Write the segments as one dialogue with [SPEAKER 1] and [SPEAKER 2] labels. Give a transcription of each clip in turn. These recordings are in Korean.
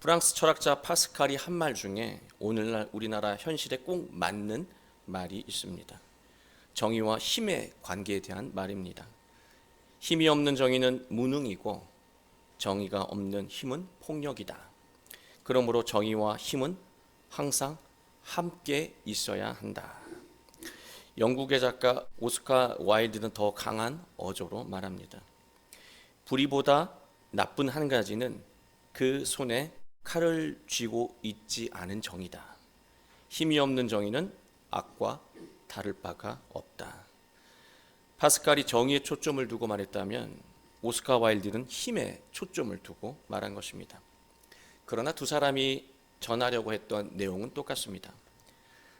[SPEAKER 1] 프랑스 철학자 파스칼이 한 말 중에 오늘날 우리나라 현실에 꼭 맞는 말이 있습니다. 정의와 힘의 관계에 대한 말입니다. 힘이 없는 정의는 무능이고 정의가 없는 힘은 폭력이다. 그러므로 정의와 힘은 항상 함께 있어야 한다. 영국의 작가 오스카 와일드는 더 강한 어조로 말합니다. 불의보다 나쁜 한 가지는 그 손에 칼을 쥐고 있지 않은 정의다. 힘이 없는 정의는 악과 다를 바가 없다. 파스칼이 정의에 초점을 두고 말했다면 오스카 와일드는 힘에 초점을 두고 말한 것입니다. 그러나 두 사람이 전하려고 했던 내용은 똑같습니다.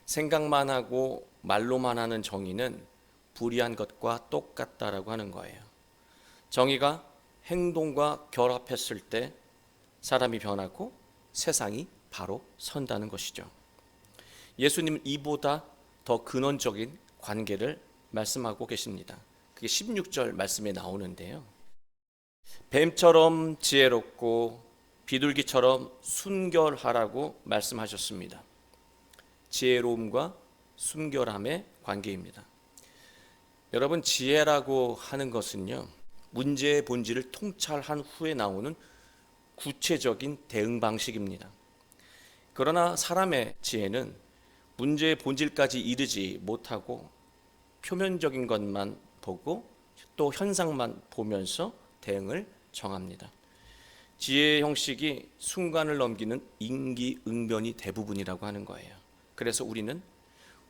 [SPEAKER 1] 생각만 하고 말로만 하는 정의는 불의한 것과 똑같다라고 하는 거예요. 정의가 행동과 결합했을 때 사람이 변하고 세상이 바로 선다는 것이죠. 예수님은 이보다 더 근원적인 관계를 말씀하고 계십니다. 그게 16절 말씀에 나오는데요. 뱀처럼 지혜롭고 비둘기처럼 순결하라고 말씀하셨습니다. 지혜로움과 순결함의 관계입니다. 여러분, 지혜라고 하는 것은요, 문제의 본질을 통찰한 후에 나오는 구체적인 대응 방식입니다. 그러나 사람의 지혜는 문제의 본질까지 이르지 못하고 표면적인 것만 보고 또 현상만 보면서 대응을 정합니다. 지혜의 형식이 순간을 넘기는 임기응변이 대부분이라고 하는 거예요. 그래서 우리는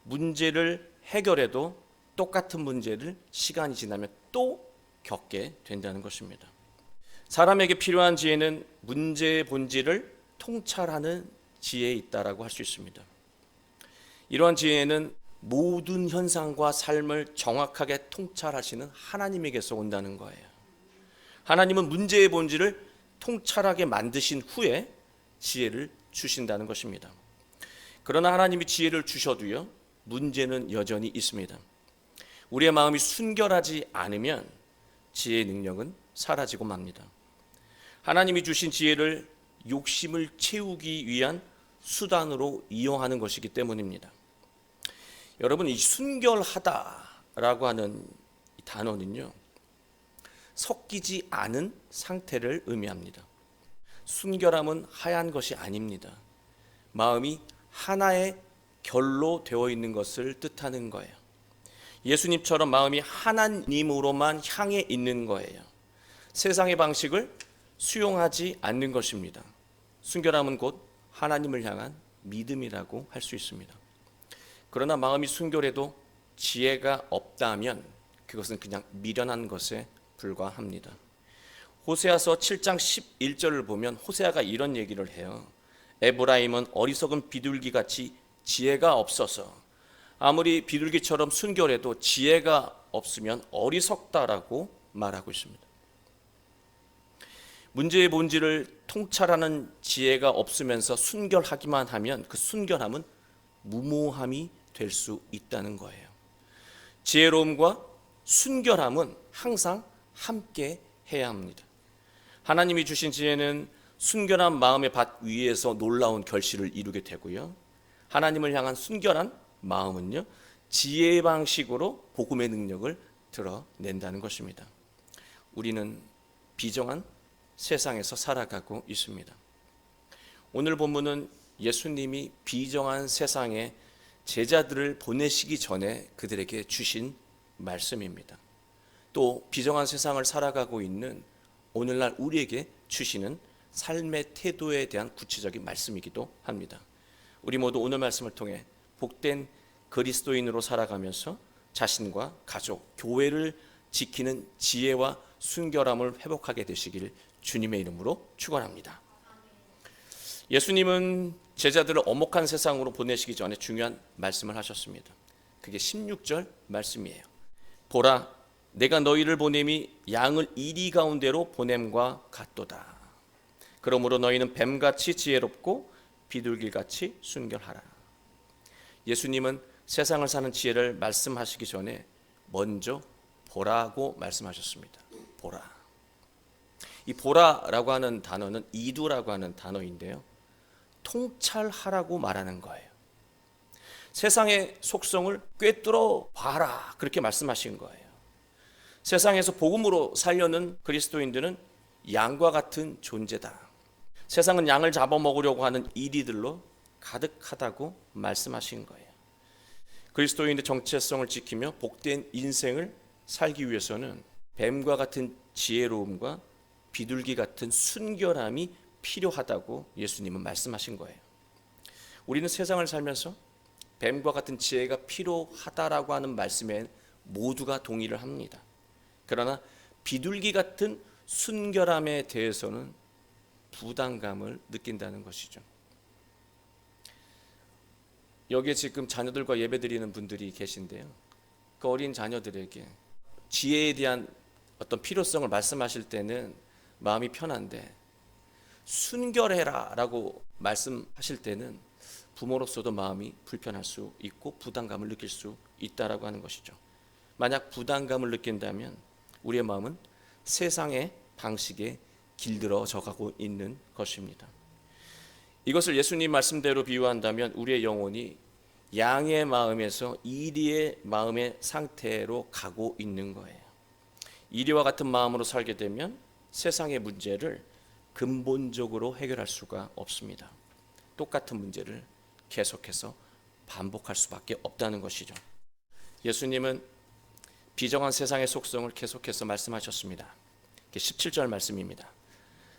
[SPEAKER 1] 문제를 해결해도 똑같은 문제를 시간이 지나면 또 겪게 된다는 것입니다. 사람에게 필요한 지혜는 문제의 본질을 통찰하는 지혜에 있다라고 할 수 있습니다. 이러한 지혜는 모든 현상과 삶을 정확하게 통찰하시는 하나님에게서 온다는 거예요. 하나님은 문제의 본질을 통찰하게 만드신 후에 지혜를 주신다는 것입니다. 그러나 하나님이 지혜를 주셔도요, 문제는 여전히 있습니다. 우리의 마음이 순결하지 않으면 지혜의 능력은 사라지고 맙니다. 하나님이 주신 지혜를 욕심을 채우기 위한 수단으로 이용하는 것이기 때문입니다. 여러분, 이 순결하다라고 하는 이 단어는요, 섞이지 않은 상태를 의미합니다. 순결함은 하얀 것이 아닙니다. 마음이 하나의 결로 되어 있는 것을 뜻하는 거예요. 예수님처럼 마음이 하나님으로만 향해 있는 거예요. 세상의 방식을 수용하지 않는 것입니다. 순결함은 곧 하나님을 향한 믿음이라고 할 수 있습니다. 그러나 마음이 순결해도 지혜가 없다면 그것은 그냥 미련한 것에 불과합니다. 호세아서 7장 11절을 보면 호세아가 이런 얘기를 해요. 에브라임은 어리석은 비둘기같이 지혜가 없어서, 아무리 비둘기처럼 순결해도 지혜가 없으면 어리석다라고 말하고 있습니다. 문제의 본질을 통찰하는 지혜가 없으면서 순결하기만 하면 그 순결함은 무모함이 될 수 있다는 거예요. 지혜로움과 순결함은 항상 함께 해야 합니다. 하나님이 주신 지혜는 순결한 마음의 밭 위에서 놀라운 결실을 이루게 되고요, 하나님을 향한 순결한 마음은요, 지혜의 방식으로 복음의 능력을 드러낸다는 것입니다. 우리는 비정한 세상에서 살아가고 있습니다. 오늘 본문은 예수님이 비정한 세상에 제자들을 보내시기 전에 그들에게 주신 말씀입니다. 또 비정한 세상을 살아가고 있는 오늘날 우리에게 주시는 삶의 태도에 대한 구체적인 말씀이기도 합니다. 우리 모두 오늘 말씀을 통해 복된 그리스도인으로 살아가면서 자신과 가족, 교회를 지키는 지혜와 순결함을 회복하게 되시길 주님의 이름으로 축원합니다. 예수님은 제자들을 엄혹한 세상으로 보내시기 전에 중요한 말씀을 하셨습니다. 그게 16절 말씀이에요. 보라, 내가 너희를 보냄이 양을 이리 가운데로 보냄과 같도다. 그러므로 너희는 뱀같이 지혜롭고 비둘기같이 순결하라. 예수님은 세상을 사는 지혜를 말씀하시기 전에 먼저 보라고 말씀하셨습니다. 보라. 이 보라라고 하는 단어는 이두라고 하는 단어인데요. 통찰하라고 말하는 거예요. 세상의 속성을 꿰뚫어 봐라, 그렇게 말씀하신 거예요. 세상에서 복음으로 살려는 그리스도인들은 양과 같은 존재다. 세상은 양을 잡아먹으려고 하는 이리들로 가득하다고 말씀하신 거예요. 그리스도인의 정체성을 지키며 복된 인생을 살기 위해서는 뱀과 같은 지혜로움과 비둘기 같은 순결함이 필요하다고 예수님은 말씀하신 거예요. 우리는 세상을 살면서 뱀과 같은 지혜가 필요하다라고 하는 말씀에 모두가 동의를 합니다. 그러나 비둘기 같은 순결함에 대해서는 부담감을 느낀다는 것이죠. 여기에 지금 자녀들과 예배드리는 분들이 계신데요. 그 어린 자녀들에게 지혜에 대한 어떤 필요성을 말씀하실 때는 마음이 편한데, 순결해라 라고 말씀하실 때는 부모로서도 마음이 불편할 수 있고 부담감을 느낄 수 있다라고 하는 것이죠. 만약 부담감을 느낀다면 우리의 마음은 세상의 방식에 길들어져 가고 있는 것입니다. 이것을 예수님 말씀대로 비유한다면 우리의 영혼이 양의 마음에서 이리의 마음의 상태로 가고 있는 거예요. 이리와 같은 마음으로 살게 되면 세상의 문제를 근본적으로 해결할 수가 없습니다. 똑같은 문제를 계속해서 반복할 수밖에 없다는 것이죠. 예수님은 비정한 세상의 속성을 계속해서 말씀하셨습니다. 17절 말씀입니다.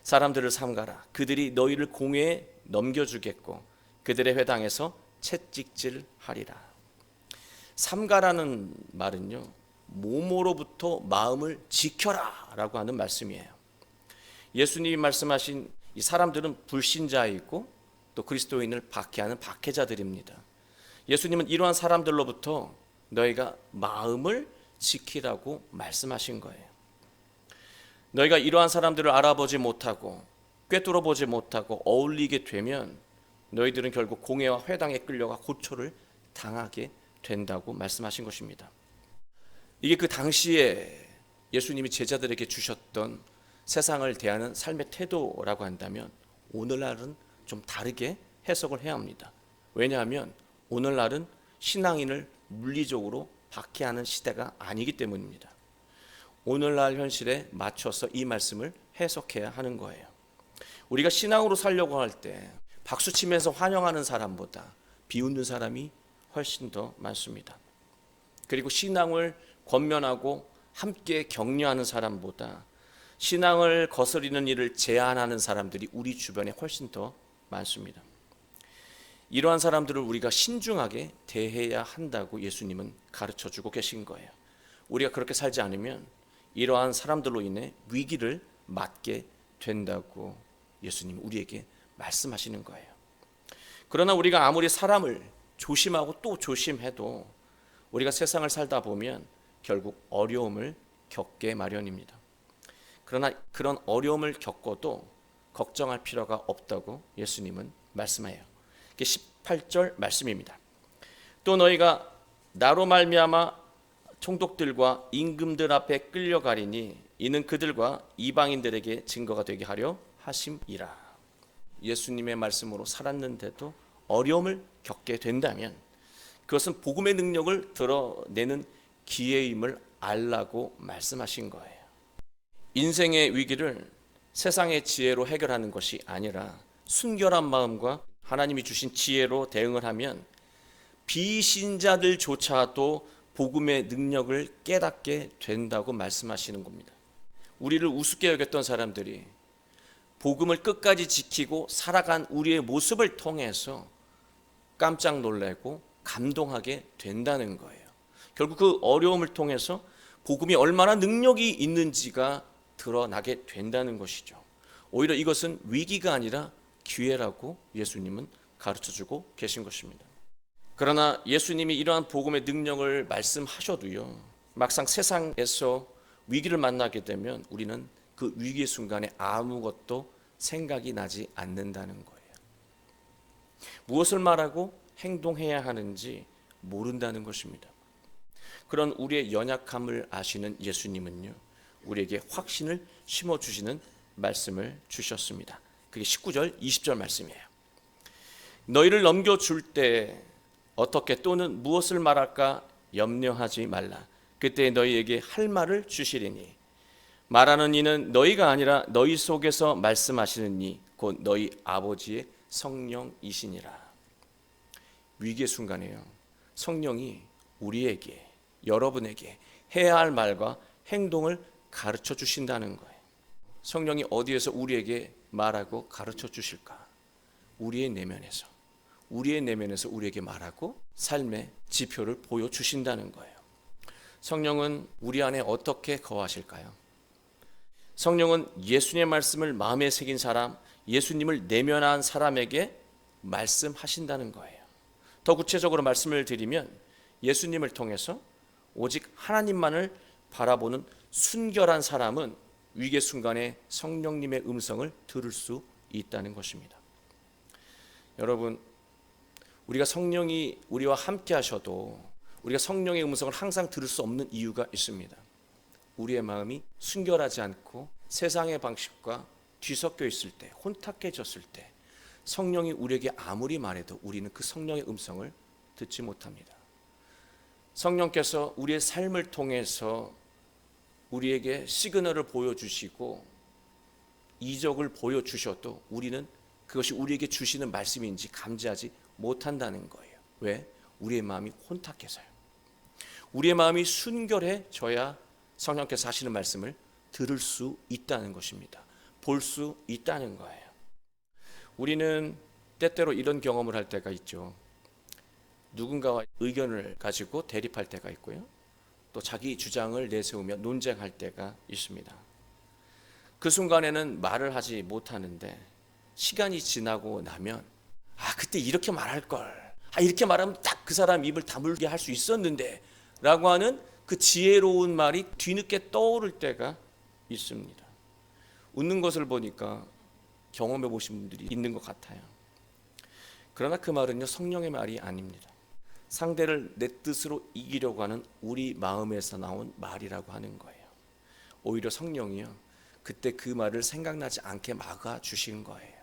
[SPEAKER 1] 사람들을 삼가라. 그들이 너희를 공회에 넘겨주겠고 그들의 회당에서 채찍질하리라. 삼가라는 말은요, 모모로부터 마음을 지켜라 라고 하는 말씀이에요. 예수님이 말씀하신 이 사람들은 불신자이고 또 그리스도인을 박해하는 박해자들입니다. 예수님은 이러한 사람들로부터 너희가 마음을 지키라고 말씀하신 거예요. 너희가 이러한 사람들을 알아보지 못하고 꿰뚫어 보지 못하고 어울리게 되면 너희들은 결국 공회와 회당에 끌려가 고초를 당하게 된다고 말씀하신 것입니다. 이게 그 당시에 예수님이 제자들에게 주셨던 세상을 대하는 삶의 태도라고 한다면 오늘날은 좀 다르게 해석을 해야 합니다. 왜냐하면 오늘날은 신앙인을 물리적으로 박해하는 시대가 아니기 때문입니다. 오늘날 현실에 맞춰서 이 말씀을 해석해야 하는 거예요. 우리가 신앙으로 살려고 할 때 박수치면서 환영하는 사람보다 비웃는 사람이 훨씬 더 많습니다. 그리고 신앙을 권면하고 함께 격려하는 사람보다 신앙을 거스리는 일을 제한하는 사람들이 우리 주변에 훨씬 더 많습니다. 이러한 사람들을 우리가 신중하게 대해야 한다고 예수님은 가르쳐주고 계신 거예요. 우리가 그렇게 살지 않으면 이러한 사람들로 인해 위기를 맞게 된다고 예수님이 우리에게 말씀하시는 거예요. 그러나 우리가 아무리 사람을 조심하고 또 조심해도 우리가 세상을 살다 보면 결국 어려움을 겪게 마련입니다. 그러나 그런 어려움을 겪어도 걱정할 필요가 없다고 예수님은 말씀해요. 18절 말씀입니다. 또 너희가 나로 말미암아 총독들과 임금들 앞에 끌려가리니 이는 그들과 이방인들에게 증거가 되게 하려 하심이라. 예수님의 말씀으로 살았는데도 어려움을 겪게 된다면 그것은 복음의 능력을 드러내는 기회임을 알라고 말씀하신 거예요. 인생의 위기를 세상의 지혜로 해결하는 것이 아니라 순결한 마음과 하나님이 주신 지혜로 대응을 하면 비신자들조차도 복음의 능력을 깨닫게 된다고 말씀하시는 겁니다. 우리를 우습게 여겼던 사람들이 복음을 끝까지 지키고 살아간 우리의 모습을 통해서 깜짝 놀라고 감동하게 된다는 거예요. 결국 그 어려움을 통해서 복음이 얼마나 능력이 있는지가 드러나게 된다는 것이죠. 오히려 이것은 위기가 아니라 기회라고 예수님은 가르쳐주고 계신 것입니다. 그러나 예수님이 이러한 복음의 능력을 말씀하셔도요, 막상 세상에서 위기를 만나게 되면 우리는 그 위기의 순간에 아무것도 생각이 나지 않는다는 거예요. 무엇을 말하고 행동해야 하는지 모른다는 것입니다. 그런 우리의 연약함을 아시는 예수님은요, 우리에게 확신을 심어주시는 말씀을 주셨습니다. 그게 19절, 20절 말씀이에요. 너희를 넘겨줄 때 어떻게 또는 무엇을 말할까 염려하지 말라. 그때 너희에게 할 말을 주시리니 말하는 이는 너희가 아니라 너희 속에서 말씀하시는 이 곧 너희 아버지의 성령이시니라. 위기의 순간에요, 성령이 우리에게, 여러분에게 해야 할 말과 행동을 가르쳐 주신다는 거예요. 성령이 어디에서 우리에게 말하고 가르쳐 주실까? 우리의 내면에서 우리에게 말하고 삶의 지표를 보여주신다는 거예요. 성령은 우리 안에 어떻게 거하실까요? 성령은 예수님의 말씀을 마음에 새긴 사람, 예수님을 내면한 사람에게 말씀하신다는 거예요. 더 구체적으로 말씀을 드리면 예수님을 통해서 오직 하나님만을 바라보는 순결한 사람은 위기의 순간에 성령님의 음성을 들을 수 있다는 것입니다. 여러분, 우리가 성령이 우리와 함께 하셔도 우리가 성령의 음성을 항상 들을 수 없는 이유가 있습니다. 우리의 마음이 순결하지 않고 세상의 방식과 뒤섞여 있을 때, 혼탁해졌을 때 성령이 우리에게 아무리 말해도 우리는 그 성령의 음성을 듣지 못합니다. 성령께서 우리의 삶을 통해서 우리에게 시그널을 보여주시고 이적을 보여주셔도 우리는 그것이 우리에게 주시는 말씀인지 감지하지 못한다는 거예요. 왜? 우리의 마음이 혼탁해서요. 우리의 마음이 순결해져야 성령께서 하시는 말씀을 들을 수 있다는 것입니다. 볼 수 있다는 거예요. 우리는 때때로 이런 경험을 할 때가 있죠. 누군가와 의견을 가지고 대립할 때가 있고요. 또 자기 주장을 내세우며 논쟁할 때가 있습니다. 그 순간에는 말을 하지 못하는데 시간이 지나고 나면 그때 이렇게 말할 걸. 이렇게 말하면 딱 그 사람 입을 다물게 할 수 있었는데 라고 하는 그 지혜로운 말이 뒤늦게 떠오를 때가 있습니다. 웃는 것을 보니까 경험해 보신 분들이 있는 것 같아요. 그러나 그 말은요, 성령의 말이 아닙니다. 상대를 내 뜻으로 이기려고 하는 우리 마음에서 나온 말이라고 하는 거예요. 오히려 성령이요, 그때 그 말을 생각나지 않게 막아주신 거예요.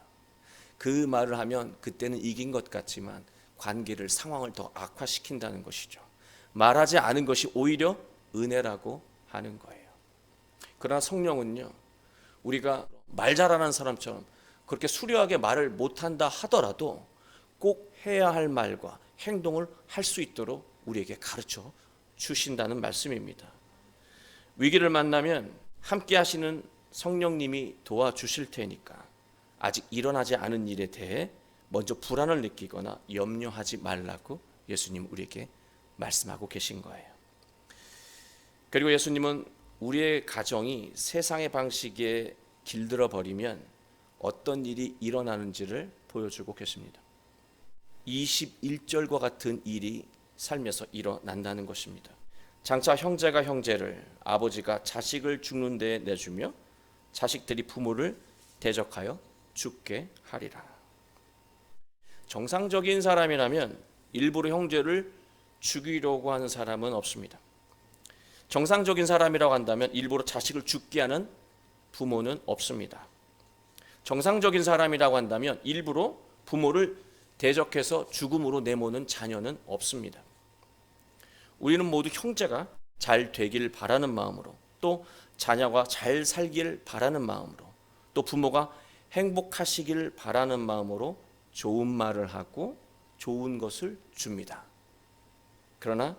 [SPEAKER 1] 그 말을 하면 그때는 이긴 것 같지만 관계를, 상황을 더 악화시킨다는 것이죠. 말하지 않은 것이 오히려 은혜라고 하는 거예요. 그러나 성령은요, 우리가 말 잘하는 사람처럼 그렇게 수려하게 말을 못한다 하더라도 꼭 해야 할 말과 행동을 할 수 있도록 우리에게 가르쳐 주신다는 말씀입니다. 위기를 만나면 함께 하시는 성령님이 도와주실 테니까 아직 일어나지 않은 일에 대해 먼저 불안을 느끼거나 염려하지 말라고 예수님 우리에게 말씀하고 계신 거예요. 그리고 예수님은 우리의 가정이 세상의 방식에 길들어 버리면 어떤 일이 일어나는지를 보여주고 계십니다. 21절과 같은 일이 삶에서 일어난다는 것입니다. 장차 형제가 형제를, 아버지가 자식을 죽는 데 내주며 자식들이 부모를 대적하여 죽게 하리라. 정상적인 사람이라면 일부러 형제를 죽이려고 하는 사람은 없습니다. 정상적인 사람이라고 한다면 일부러 자식을 죽게 하는 부모는 없습니다. 정상적인 사람이라고 한다면 일부러 부모를 대적해서 죽음으로 내모는 자녀는 없습니다. 우리는 모두 형제가 잘 되길 바라는 마음으로, 또 자녀가 잘 살길 바라는 마음으로, 또 부모가 행복하시길 바라는 마음으로 좋은 말을 하고 좋은 것을 줍니다. 그러나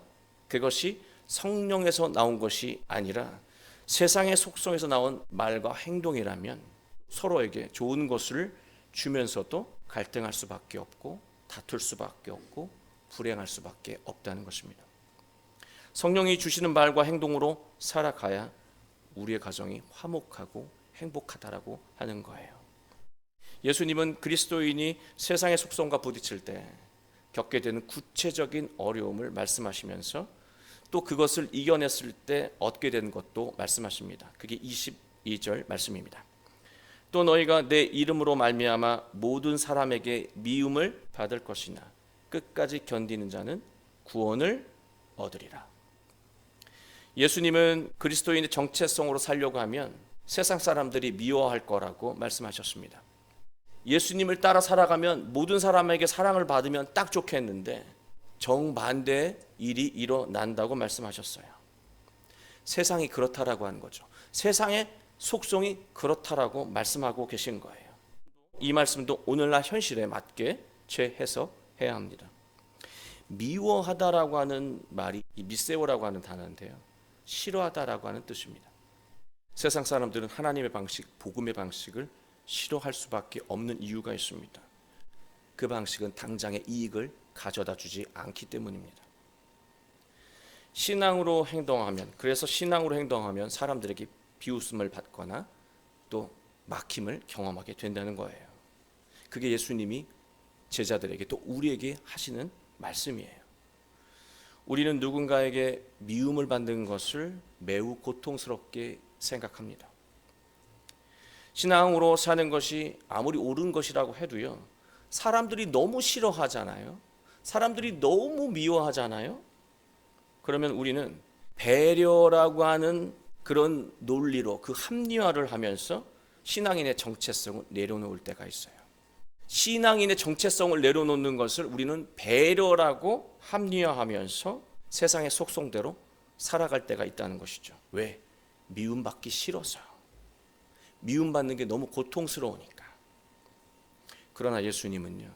[SPEAKER 1] 그것이 성령에서 나온 것이 아니라 세상의 속성에서 나온 말과 행동이라면 서로에게 좋은 것을 주면서도 갈등할 수밖에 없고 다툴 수밖에 없고 불행할 수밖에 없다는 것입니다. 성령이 주시는 말과 행동으로 살아가야 우리의 가정이 화목하고 행복하다라고 하는 거예요. 예수님은 그리스도인이 세상의 속성과 부딪힐 때 겪게 되는 구체적인 어려움을 말씀하시면서 또 그것을 이겨냈을 때 얻게 되는 것도 말씀하십니다. 그게 22절 말씀입니다. 또 너희가 내 이름으로 말미암아 모든 사람에게 미움을 받을 것이나 끝까지 견디는 자는 구원을 얻으리라. 예수님은 그리스도인의 정체성으로 살려고 하면 세상 사람들이 미워할 거라고 말씀하셨습니다. 예수님을 따라 살아가면 모든 사람에게 사랑을 받으면 딱 좋겠는데 정반대의 일이 일어난다고 말씀하셨어요. 세상이 그렇다라고 하는 거죠. 세상의 속성이 그렇다라고 말씀하고 계신 거예요. 이 말씀도 오늘날 현실에 맞게 재해석해야 합니다. 미워하다라고 하는 말이 이 미세오라고 하는 단어인데요, 싫어하다라고 하는 뜻입니다. 세상 사람들은 하나님의 방식, 복음의 방식을 싫어할 수밖에 없는 이유가 있습니다. 그 방식은 당장의 이익을 가져다 주지 않기 때문입니다. 그래서 신앙으로 행동하면 사람들에게 비웃음을 받거나 또 막힘을 경험하게 된다는 거예요. 그게 예수님이 제자들에게 또 우리에게 하시는 말씀이에요. 우리는 누군가에게 미움을 받는 것을 매우 고통스럽게 생각합니다. 신앙으로 사는 것이 아무리 옳은 것이라고 해도요, 사람들이 너무 싫어하잖아요. 사람들이 너무 미워하잖아요. 그러면 우리는 배려라고 하는 그런 논리로 그 합리화를 하면서 신앙인의 정체성을 내려놓을 때가 있어요. 신앙인의 정체성을 내려놓는 것을 우리는 배려라고 합리화하면서 세상의 속성대로 살아갈 때가 있다는 것이죠. 왜? 미움받기 싫어서. 미움받는 게 너무 고통스러우니까. 그러나 예수님은요,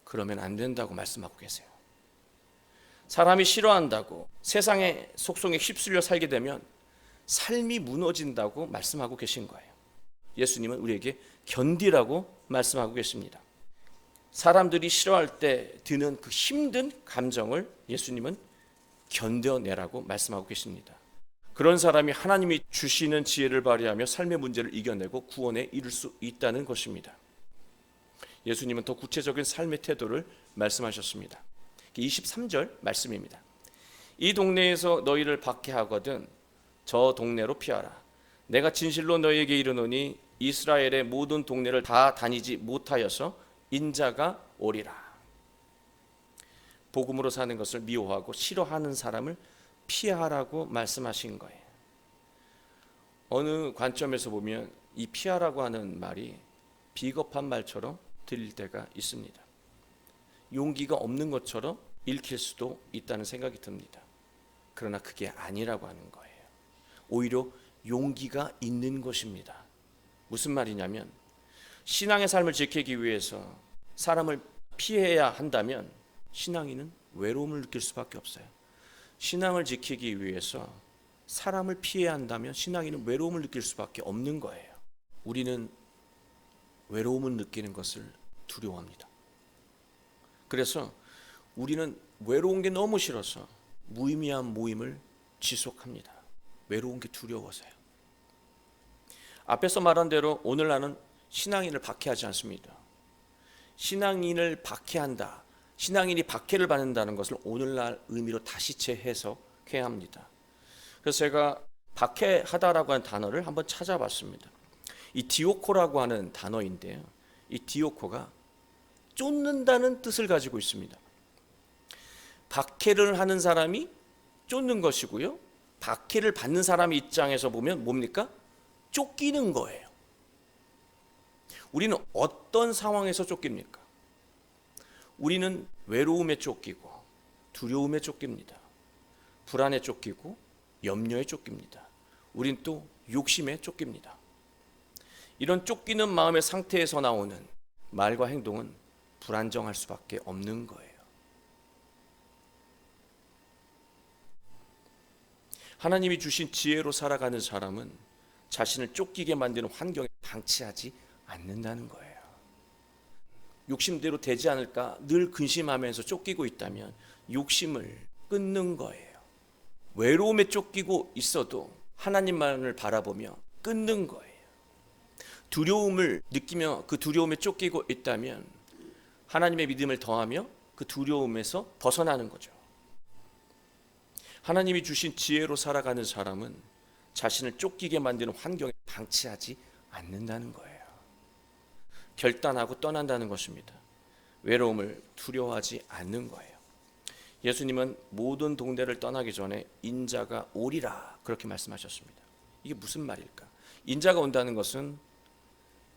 [SPEAKER 1] 그러면 안 된다고 말씀하고 계세요. 사람이 싫어한다고 세상의 속성에 휩쓸려 살게 되면 삶이 무너진다고 말씀하고 계신 거예요. 예수님은 우리에게 견디라고 말씀하고 계십니다. 사람들이 싫어할 때 드는 그 힘든 감정을 예수님은 견뎌내라고 말씀하고 계십니다. 그런 사람이 하나님이 주시는 지혜를 발휘하며 삶의 문제를 이겨내고 구원에 이를 수 있다는 것입니다. 예수님은 더 구체적인 삶의 태도를 말씀하셨습니다. 23절 말씀입니다. 이 동네에서 너희를 박해하거든 저 동네로 피하라. 내가 진실로 너희에게 이르노니 이스라엘의 모든 동네를 다 다니지 못하여서 인자가 오리라. 복음으로 사는 것을 미워하고 싫어하는 사람을 피하라고 말씀하신 거예요. 어느 관점에서 보면 이 피하라고 하는 말이 비겁한 말처럼 들릴 때가 있습니다. 용기가 없는 것처럼 읽힐 수도 있다는 생각이 듭니다. 그러나 그게 아니라고 하는 거예요. 오히려 용기가 있는 것입니다. 무슨 말이냐면 신앙의 삶을 지키기 위해서 사람을 피해야 한다면 신앙인은 외로움을 느낄 수밖에 없어요. 신앙을 지키기 위해서 사람을 피해야 한다면 신앙인은 외로움을 느낄 수밖에 없는 거예요. 우리는 외로움을 느끼는 것을 두려워합니다. 그래서 우리는 외로운 게 너무 싫어서 무의미한 모임을 지속합니다. 외로운 게 두려워서요. 앞에서 말한 대로 오늘날은 신앙인을 박해하지 않습니다. 신앙인을 박해한다, 신앙인이 박해를 받는다는 것을 오늘날 의미로 다시 재해석해야 합니다. 그래서 제가 박해하다라고 하는 단어를 한번 찾아봤습니다. 이 디오코라고 하는 단어인데요, 이 디오코가 쫓는다는 뜻을 가지고 있습니다. 박해를 하는 사람이 쫓는 것이고요, 박해를 받는 사람의 입장에서 보면 뭡니까? 쫓기는 거예요. 우리는 어떤 상황에서 쫓깁니까? 우리는 외로움에 쫓기고 두려움에 쫓깁니다. 불안에 쫓기고 염려에 쫓깁니다. 우린 또 욕심에 쫓깁니다. 이런 쫓기는 마음의 상태에서 나오는 말과 행동은 불안정할 수밖에 없는 거예요. 하나님이 주신 지혜로 살아가는 사람은 자신을 쫓기게 만드는 환경에 방치하지 않는다는 거예요. 욕심대로 되지 않을까 늘 근심하면서 쫓기고 있다면 욕심을 끊는 거예요. 외로움에 쫓기고 있어도 하나님만을 바라보며 끊는 거예요. 두려움을 느끼며 그 두려움에 쫓기고 있다면 하나님의 믿음을 더하며 그 두려움에서 벗어나는 거죠. 하나님이 주신 지혜로 살아가는 사람은 자신을 쫓기게 만드는 환경에 방치하지 않는다는 거예요. 결단하고 떠난다는 것입니다. 외로움을 두려워하지 않는 거예요. 예수님은 모든 동네를 떠나기 전에 인자가 오리라 그렇게 말씀하셨습니다. 이게 무슨 말일까? 인자가 온다는 것은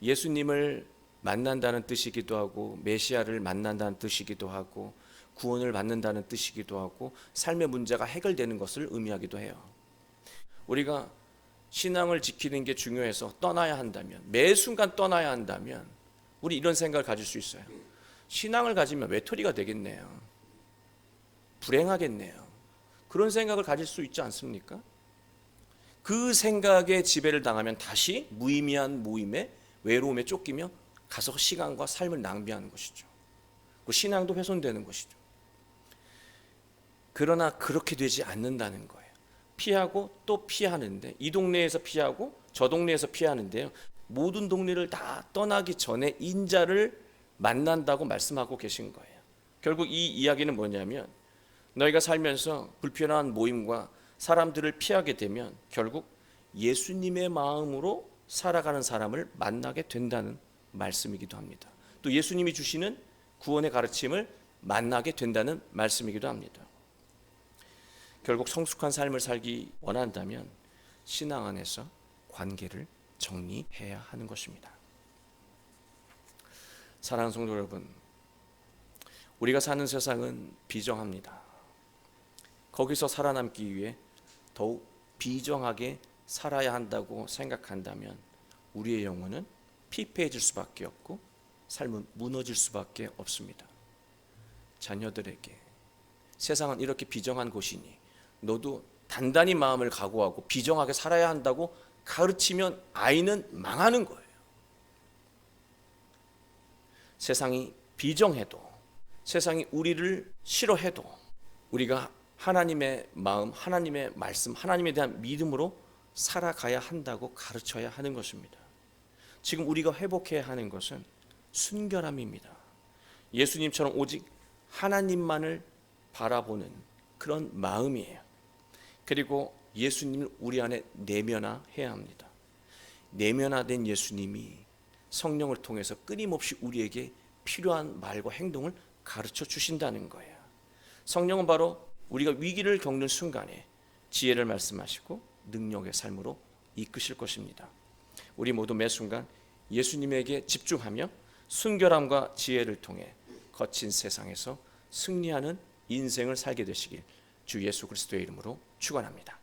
[SPEAKER 1] 예수님을 만난다는 뜻이기도 하고, 메시아를 만난다는 뜻이기도 하고, 구원을 받는다는 뜻이기도 하고, 삶의 문제가 해결되는 것을 의미하기도 해요. 우리가 신앙을 지키는 게 중요해서 떠나야 한다면, 매 순간 떠나야 한다면 우리 이런 생각을 가질 수 있어요. 신앙을 가지면 외톨이가 되겠네요. 불행하겠네요. 그런 생각을 가질 수 있지 않습니까? 그 생각에 지배를 당하면 다시 무의미한 모임에 외로움에 쫓기며 가서 시간과 삶을 낭비하는 것이죠. 그 신앙도 훼손되는 것이죠. 그러나 그렇게 되지 않는다는 거예요. 피하고 또 피하는데, 이 동네에서 피하고 저 동네에서 피하는데요, 모든 동네를 다 떠나기 전에 인자를 만난다고 말씀하고 계신 거예요. 결국 이 이야기는 뭐냐면, 너희가 살면서 불편한 모임과 사람들을 피하게 되면 결국 예수님의 마음으로 살아가는 사람을 만나게 된다는 말씀이기도 합니다. 또 예수님이 주시는 구원의 가르침을 만나게 된다는 말씀이기도 합니다. 결국 성숙한 삶을 살기 원한다면 신앙 안에서 관계를 정리해야 하는 것입니다. 사랑하는 성도 여러분, 우리가 사는 세상은 비정합니다. 거기서 살아남기 위해 더욱 비정하게 살아야 한다고 생각한다면 우리의 영혼은 피폐해질 수밖에 없고 삶은 무너질 수밖에 없습니다. 자녀들에게 세상은 이렇게 비정한 곳이니 너도 단단히 마음을 각오하고 비정하게 살아야 한다고 가르치면 아이는 망하는 거예요. 세상이 비정해도, 세상이 우리를 싫어해도 우리가 하나님의 마음, 하나님의 말씀, 하나님에 대한 믿음으로 살아가야 한다고 가르쳐야 하는 것입니다. 지금 우리가 회복해야 하는 것은 순결함입니다. 예수님처럼 오직 하나님만을 바라보는 그런 마음이에요. 그리고 예수님을 우리 안에 내면화해야 합니다. 내면화된 예수님이 성령을 통해서 끊임없이 우리에게 필요한 말과 행동을 가르쳐 주신다는 거예요. 성령은 바로 우리가 위기를 겪는 순간에 지혜를 말씀하시고 능력의 삶으로 이끄실 것입니다. 우리 모두 매 순간 예수님에게 집중하며 순결함과 지혜를 통해 거친 세상에서 승리하는 인생을 살게 되시길 주 예수 그리스도의 이름으로 축원합니다.